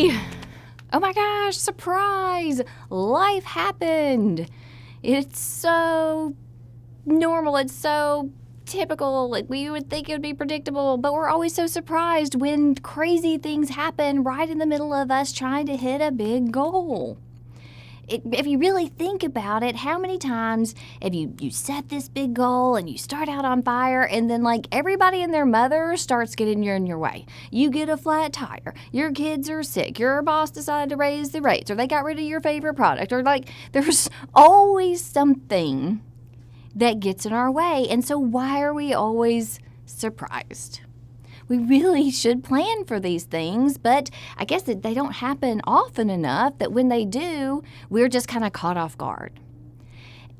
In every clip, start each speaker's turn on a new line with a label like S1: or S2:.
S1: everybody! Oh my gosh, surprise! Life happened! It's so normal, it's so typical, like we would think it would be predictable, but we're always so surprised when crazy things happen right in the middle of us trying to hit a big goal. If you really think about it, how many times have you set this big goal and you start out on fire and then like everybody and their mother starts getting in your way? You get a flat tire, your kids are sick, your boss decided to raise the rates, or they got rid of your favorite product, or like there's always something that gets in our way. And so why are we always surprised? We really should plan for these things, but I guess that they don't happen often enough that when they do, we're just kind of caught off guard.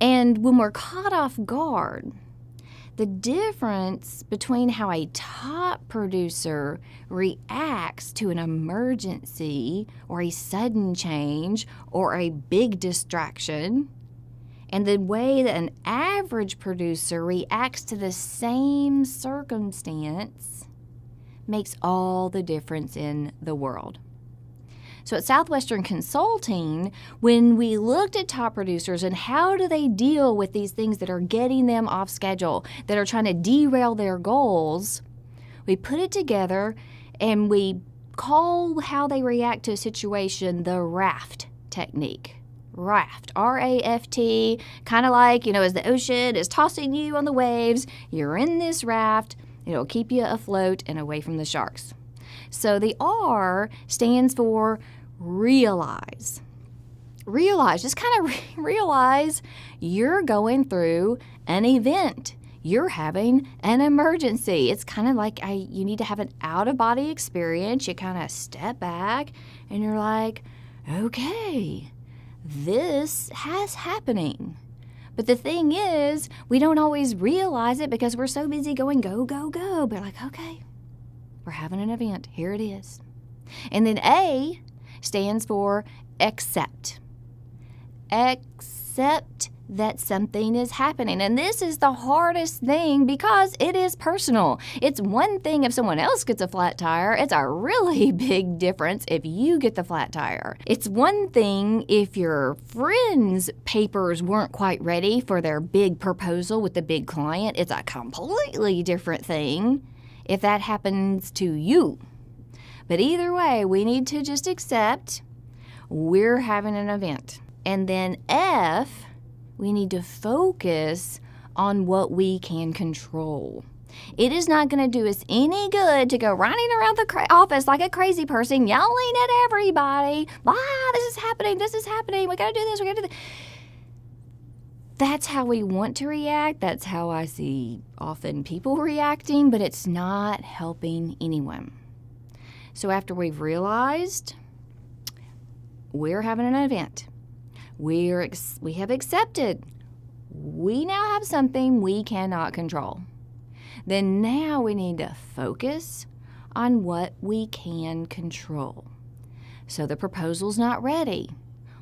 S1: And when we're caught off guard, the difference between how a top producer reacts to an emergency or a sudden change or a big distraction and the way that an average producer reacts to the same circumstance makes all the difference in the world. So at Southwestern Consulting, when we looked at top producers and how do they deal with these things that are getting them off schedule, that are trying to derail their goals, we put it together and we call how they react to a situation the RAFT technique. RAFT, R-A-F-T, kind of like, as the ocean is tossing you on the waves, you're in this raft. It'll keep you afloat and away from the sharks. So the R stands for realize. Realize, just kind of realize you're going through an event. You're having an emergency. It's kind of like you need to have an out-of-body experience. You kind of step back and you're like, okay, this has happening. But the thing is, we don't always realize it because we're so busy going go, go, go. But like, okay, we're having an event. Here it is. And then A stands for accept. Accept that something is happening. And this is the hardest thing because it is personal. It's one thing if someone else gets a flat tire. It's a really big difference if you get the flat tire. It's one thing if your friend's papers weren't quite ready for their big proposal with the big client. It's a completely different thing if that happens to you. But either way, we need to just accept we're having an event. And then F, we need to focus on what we can control. It is not going to do us any good to go running around the office like a crazy person, yelling at everybody, this is happening, we got to do this, we got to do that. That's how we want to react. That's how I see often people reacting, but it's not helping anyone. So after we've realized we're having an event, we have accepted we now have something we cannot control. Then now we need to focus on what we can control. So the proposal's not ready.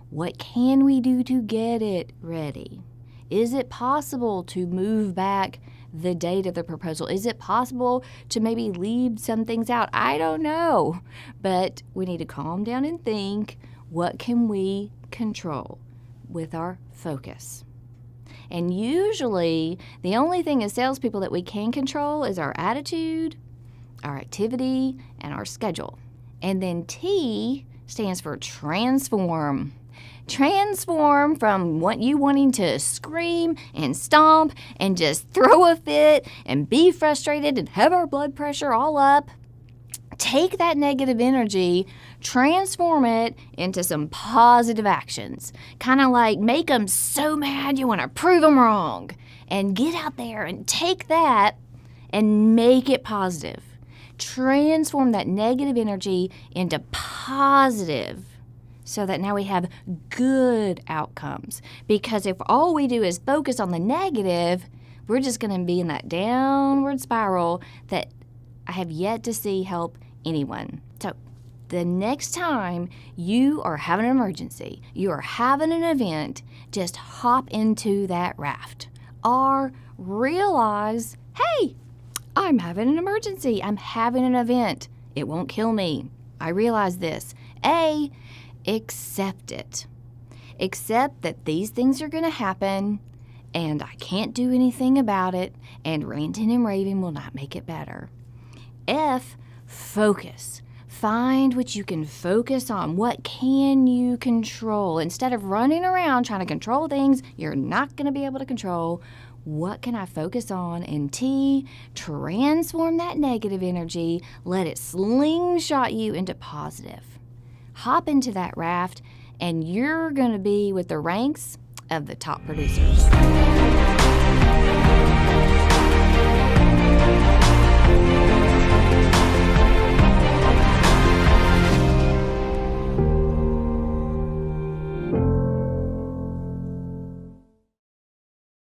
S1: What can we do to get it ready? Is it possible to move back the date of the proposal? Is it possible to maybe leave some things out? I don't know. But we need to calm down and think, what can we control with our focus? And usually, the only thing as salespeople that we can control is our attitude, our activity, and our schedule. And then T stands for transform. Transform from you wanting to scream and stomp and just throw a fit and be frustrated and have our blood pressure all up. Take that negative energy, transform it into some positive actions. Kind of like make them so mad you want to prove them wrong. And get out there and take that and make it positive. Transform that negative energy into positive so that now we have good outcomes. Because if all we do is focus on the negative, we're just going to be in that downward spiral that I have yet to see help anyone. So the next time you are having an emergency, you are having an event, just hop into that raft. Or realize, hey, I'm having an emergency. I'm having an event. It won't kill me. I realize this. A, accept it. Accept that these things are going to happen and I can't do anything about it, and ranting and raving will not make it better. F, focus. Find what you can focus on. What can you control? Instead of running around trying to control things you're not going to be able to control, what can I focus on? And T, transform that negative energy. Let it slingshot you into positive. Hop into that raft, and you're going to be with the ranks of the top producers.